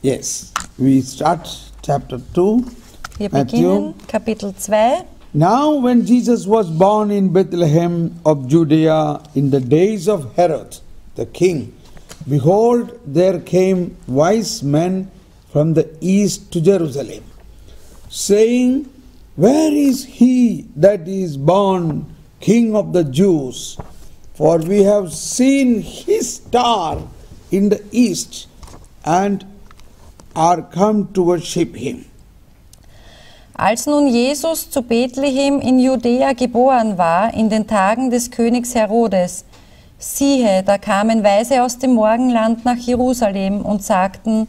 Yes, we start chapter 2. Wir beginnen Kapitel 2. Now when Jesus was born in Bethlehem of Judea in the days of Herod the king, behold, there came wise men from the east to Jerusalem, saying, Where is he that is born King of the Jews? For we have seen his star in the east and are come to worship him. Als nun Jesus zu Bethlehem in Judäa geboren war, in den Tagen des Königs Herodes, siehe, da kamen Weise aus dem Morgenland nach Jerusalem und sagten,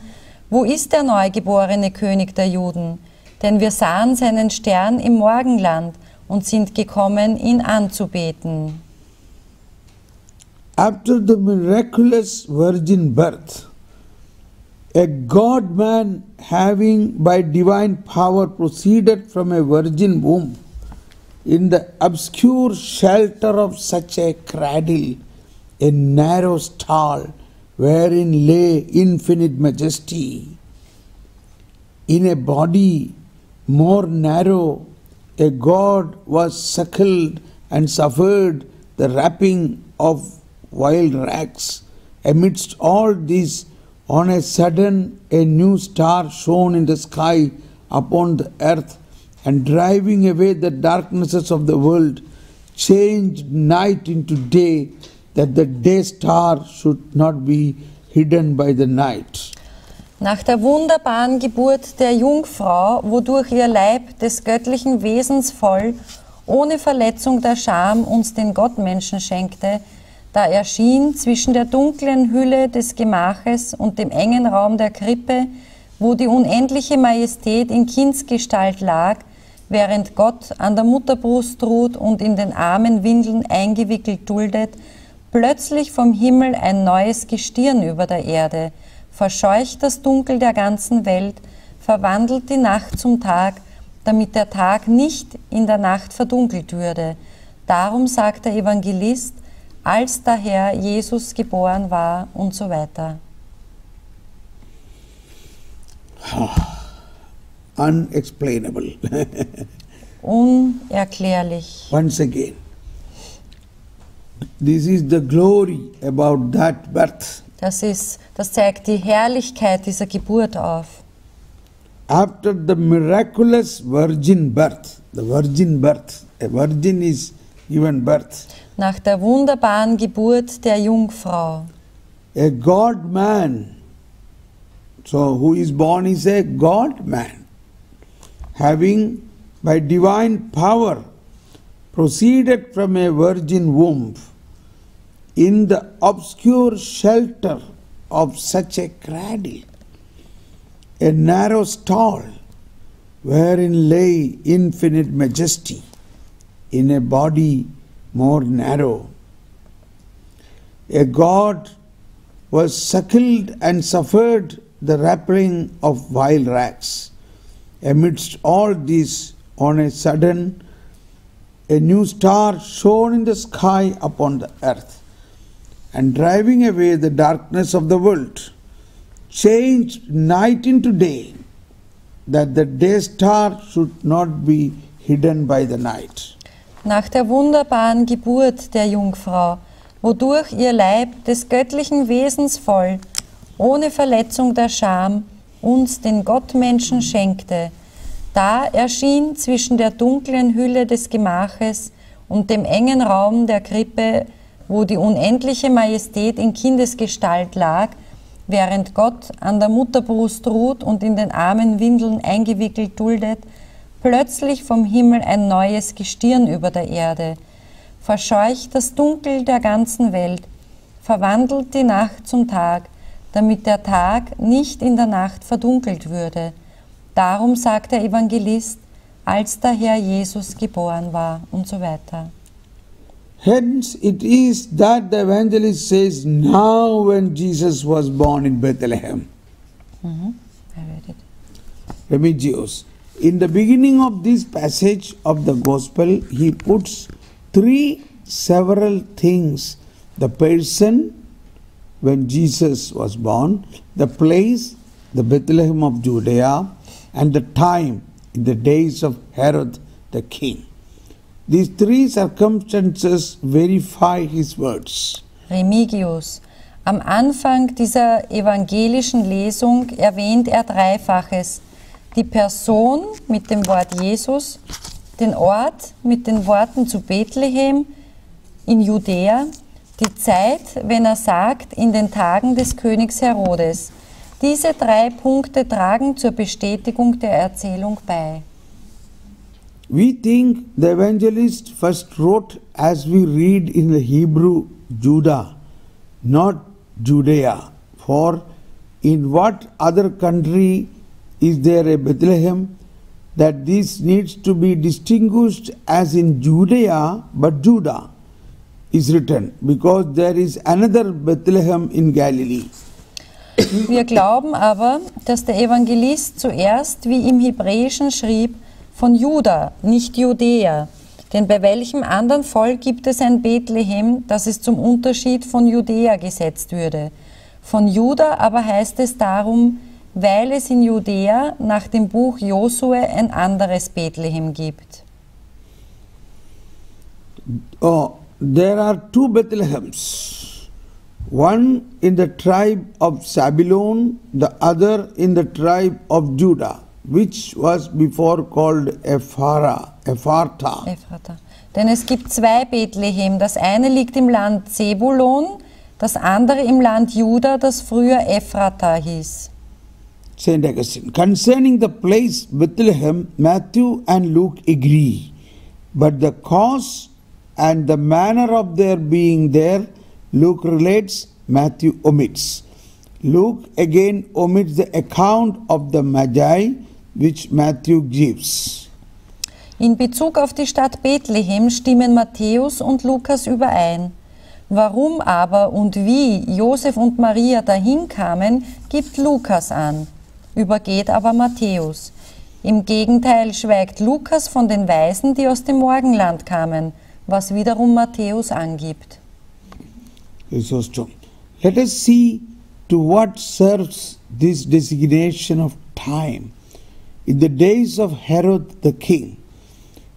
wo ist der neugeborene König der Juden? Denn wir sahen seinen Stern im Morgenland und sind gekommen, ihn anzubeten. After the miraculous virgin birth, a God-man having by divine power proceeded from a virgin womb, in the obscure shelter of such a cradle, a narrow stall, wherein lay infinite majesty, in a body more narrow, a God was suckled and suffered the wrapping of wild rags. Amidst all this, on a sudden, a new star shone in the sky upon the earth, and driving away the darknesses of the world, changed night into day, that the day star should not be hidden by the night. Nach der wunderbaren Geburt der Jungfrau, wodurch ihr Leib des göttlichen Wesens voll, ohne Verletzung der Scham uns den Gottmenschen schenkte, da erschien zwischen der dunklen Hülle des Gemaches und dem engen Raum der Krippe, wo die unendliche Majestät in Kindsgestalt lag, während Gott an der Mutterbrust ruht und in den armen Windeln eingewickelt duldet, plötzlich vom Himmel ein neues Gestirn über der Erde, verscheucht das Dunkel der ganzen Welt, verwandelt die Nacht zum Tag, damit der Tag nicht in der Nacht verdunkelt würde. Darum sagt der Evangelist, als der Herr Jesus geboren war und so weiter. Unexplainable. Unerklärlich. Once again, this is the glory about that birth. Das zeigt die Herrlichkeit dieser Geburt auf. After the miraculous virgin birth, a virgin is given birth. Nach der wunderbaren Geburt der Jungfrau. A God-man. So who is born is a God-man, having by divine power proceeded from a virgin womb, in the obscure shelter of such a cradle, a narrow stall, wherein lay infinite majesty, in a body more narrow. A God was suckled and suffered the wrapping of wild rags. Amidst all this, on a sudden, a new star shone in the sky upon the earth, and driving away the darkness of the world, changed night into day, that the day star should not be hidden by the night. Nach der wunderbaren Geburt der Jungfrau, wodurch ihr Leib des göttlichen Wesens voll, ohne Verletzung der Scham, uns den Gottmenschen schenkte, da erschien zwischen der dunklen Hülle des Gemaches und dem engen Raum der Krippe, wo die unendliche Majestät in Kindesgestalt lag, während Gott an der Mutterbrust ruht und in den armen Windeln eingewickelt duldet, plötzlich vom Himmel ein neues Gestirn über der Erde, verscheucht das Dunkel der ganzen Welt, verwandelt die Nacht zum Tag, damit der Tag nicht in der Nacht verdunkelt würde. Darum sagt der Evangelist, als der Herr Jesus geboren war und so weiter. Hence it is that the evangelist says, now when Jesus was born in Bethlehem. I read it. Remigius. In the beginning of this passage of the Gospel, he puts three several things: the person when Jesus was born, the place, the Bethlehem of Judea, and the time in the days of Herod the king. These three circumstances verify his words. Remigius. Am Anfang dieser evangelischen Lesung erwähnt er Dreifaches. Die Person mit dem Wort Jesus, den Ort mit den Worten zu Bethlehem in Judäa, die Zeit, wenn er sagt, in den Tagen des Königs Herodes. Diese drei Punkte tragen zur Bestätigung der Erzählung bei. We think the evangelist first wrote as we read in the Hebrew Judah, not Judea. For in what other country is there a Bethlehem that this needs to be distinguished as in Judea, but Judah is written because there is another Bethlehem in Galilee. Wir glauben aber, dass der Evangelist zuerst, wie im Hebräischen schrieb, von Juda, nicht Judäa. Denn bei welchem anderen Volk gibt es ein Bethlehem, das es zum Unterschied von Judäa gesetzt würde? Von Juda aber heißt es darum, weil es in Judäa nach dem Buch Josue ein anderes Bethlehem gibt. Oh, there are two Bethlehems. One in the tribe of Zabulon, the other in the tribe of Judah, which was before called Ephrata. Denn es gibt zwei Bethlehem. Das eine liegt im Land Zebulon, das andere im Land Juda, das früher Ephrata hieß. Saint Augustine. Concerning the place Bethlehem, Matthew and Luke agree, but the cause and the manner of their being there, Luke relates, Matthew omits. Luke again omits the account of the Magi, which Matthew gives. In Bezug auf die Stadt Bethlehem stimmen Matthäus und Lukas überein. Warum aber und wie Josef und Maria dahin kamen, gibt Lukas an, übergeht aber Matthäus. Im Gegenteil schweigt Lukas von den Weisen, die aus dem Morgenland kamen, was wiederum Matthäus angibt. So strong. Let us see to what serves this designation of time. In the days of Herod the king,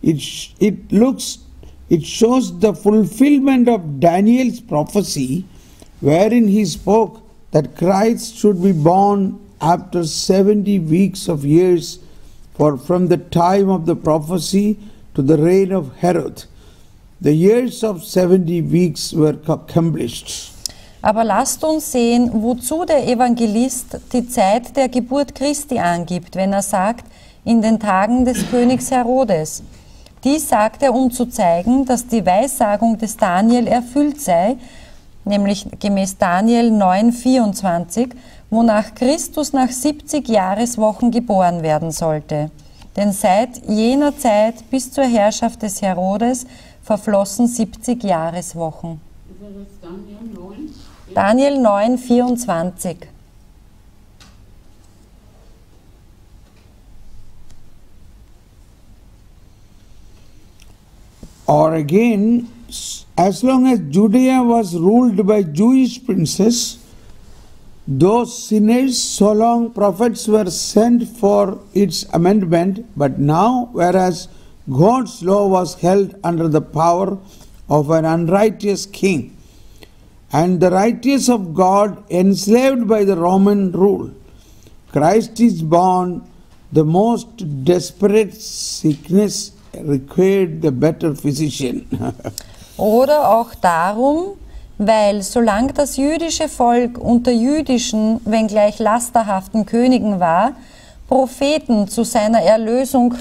it shows the fulfillment of Daniel's prophecy, wherein he spoke that Christ should be born after 70 weeks of years, for from the time of the prophecy to the reign of Herod, the years of 70 weeks were accomplished. Aber lasst uns sehen, wozu der Evangelist die Zeit der Geburt Christi angibt, wenn er sagt, in den Tagen des Königs Herodes. Dies sagt er, um zu zeigen, dass die Weissagung des Daniel erfüllt sei, nämlich gemäß Daniel 9,24, wonach Christus nach 70 Jahreswochen geboren werden sollte. Denn seit jener Zeit bis zur Herrschaft des Herodes verflossen 70 Jahreswochen. Daniel 9,24. Or again, as long as Judea was ruled by Jewish princes, those sinners, so long prophets were sent for its amendment, but now, whereas God's law was held under the power of an unrighteous king, and the righteous of God enslaved by the Roman rule, Christ is born, the most desperate sickness required the better physician. Oder auch darum, weil solange das jüdische Volk unter jüdischen, wenngleich lasterhaften Königen war, Propheten zu seiner Erlösung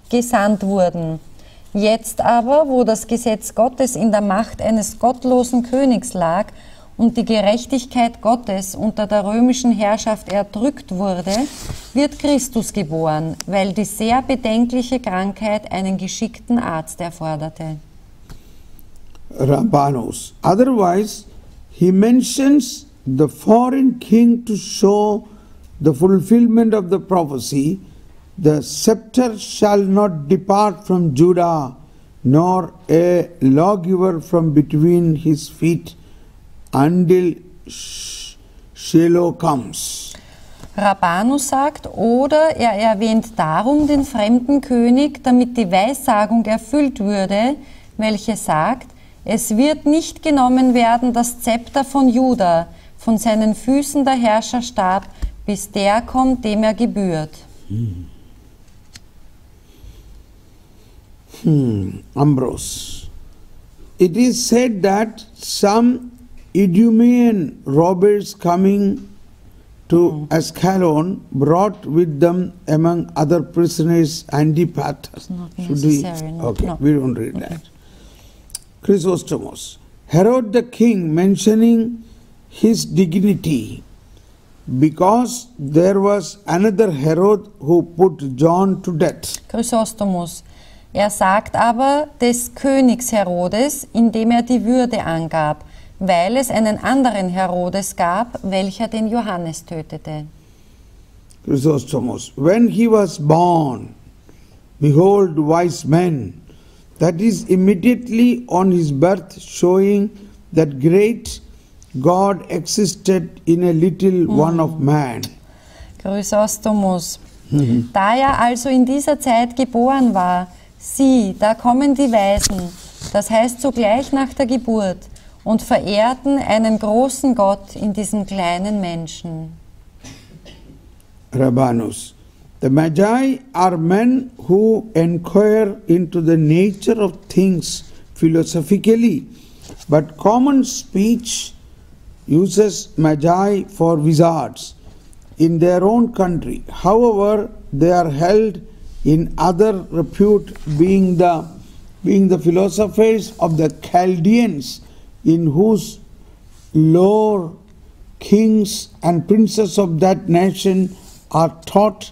gesandt wurden. Jetzt aber, wo das Gesetz Gottes in der Macht eines gottlosen Königs lag und die Gerechtigkeit Gottes unter der römischen Herrschaft erdrückt wurde, wird Christus geboren, weil die sehr bedenkliche Krankheit einen geschickten Arzt erforderte. Rabbanos. Otherwise, he mentions the foreign king to show the fulfillment of the prophecy. The scepter shall not depart from Judah, nor a lawgiver from between his feet, until Shiloh comes. Rabanus sagt, oder er erwähnt darum den fremden König, damit die Weissagung erfüllt würde, welche sagt, es wird nicht genommen werden das Zepter von Juda, von seinen Füßen der Herrscherstab, bis der kommt, dem er gebührt. Ambrose. It is said that some Idumean robbers coming to Ascalon brought with them among other prisoners Antipater. Not Should we? necessary, no. Okay, No. we don't read that. Chrysostomos. Herod the king mentioning his dignity because there was another Herod who put John to death. Chrysostomus. Er sagt aber des Königs Herodes, indem er die Würde angab, weil es einen anderen Herodes gab, welcher den Johannes tötete. Chrysostomos. When he was born, behold, wise men, that is immediately on his birth, showing that great God existed in a little one of man. Chrysostomus. Da er also in dieser Zeit geboren war, sieh, da kommen die Weisen, das heißt sogleich nach der Geburt, und verehrten einen großen Gott in diesem kleinen Menschen. Rabanus. The Magi are men who inquire into the nature of things philosophically, but common speech uses Magi for wizards in their own country. However, they are held in other repute, being the philosophers of the Chaldeans, in whose lore kings and princes of that nation are taught,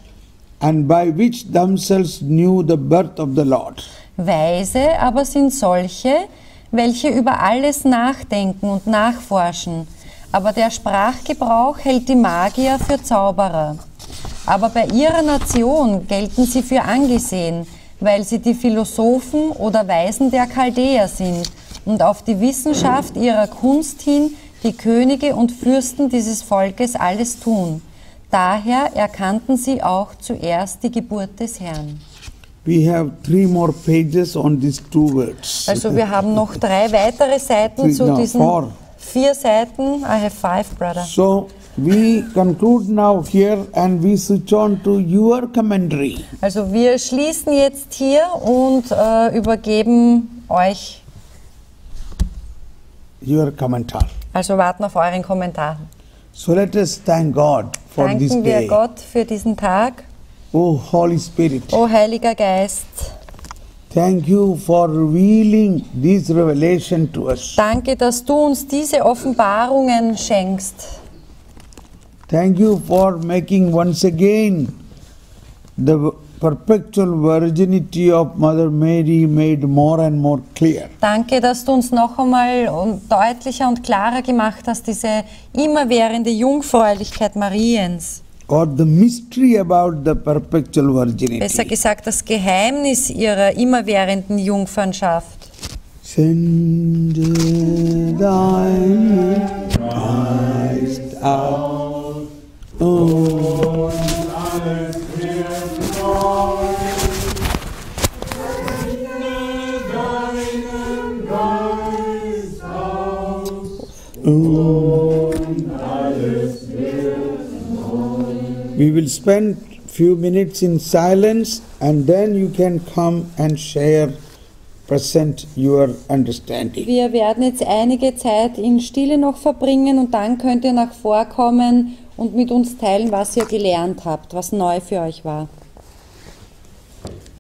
and by which themselves knew the birth of the Lord. Weise aber sind solche, welche über alles nachdenken und nachforschen, aber der Sprachgebrauch hält die Magier für Zauberer. Aber bei ihrer Nation gelten sie für angesehen, weil sie die Philosophen oder Weisen der Chaldäer sind und auf die Wissenschaft ihrer Kunst hin die Könige und Fürsten dieses Volkes alles tun. Daher erkannten sie auch zuerst die Geburt des Herrn. We have 3 more pages on these 2 words. Also wir haben noch 3 weitere Seiten zu No, diesen 4. 4 Seiten. I have 5, brother. So we conclude now here and we switch on to your commentary. Also wir schließen jetzt hier und übergeben euch, Your kommentar. also warten auf euren Kommentar. So let us thank God for this Danken wir day. Gott für diesen Tag. Oh Holy Spirit, O Heiliger Geist, thank you for revealing this revelation to us. danke, dass du uns diese Offenbarungen schenkst. Thank you for making once again the perpetual virginity of Mother Mary made more and more clear. Danke, dass du uns noch einmal deutlicher und klarer gemacht hast, diese immerwährende Jungfräulichkeit Mariens. Or the mystery about the perpetual virginity. Besser gesagt, das Geheimnis ihrer immerwährenden Jungfernschaft. Send thine Christ out, oh, we will spend few minutes in silence and then you can come and share, present your understanding. Wir werden jetzt einige Zeit in Stille noch verbringen und dann könnt ihr nach vorkommen und mit uns teilen, was ihr gelernt habt, was neu für euch war.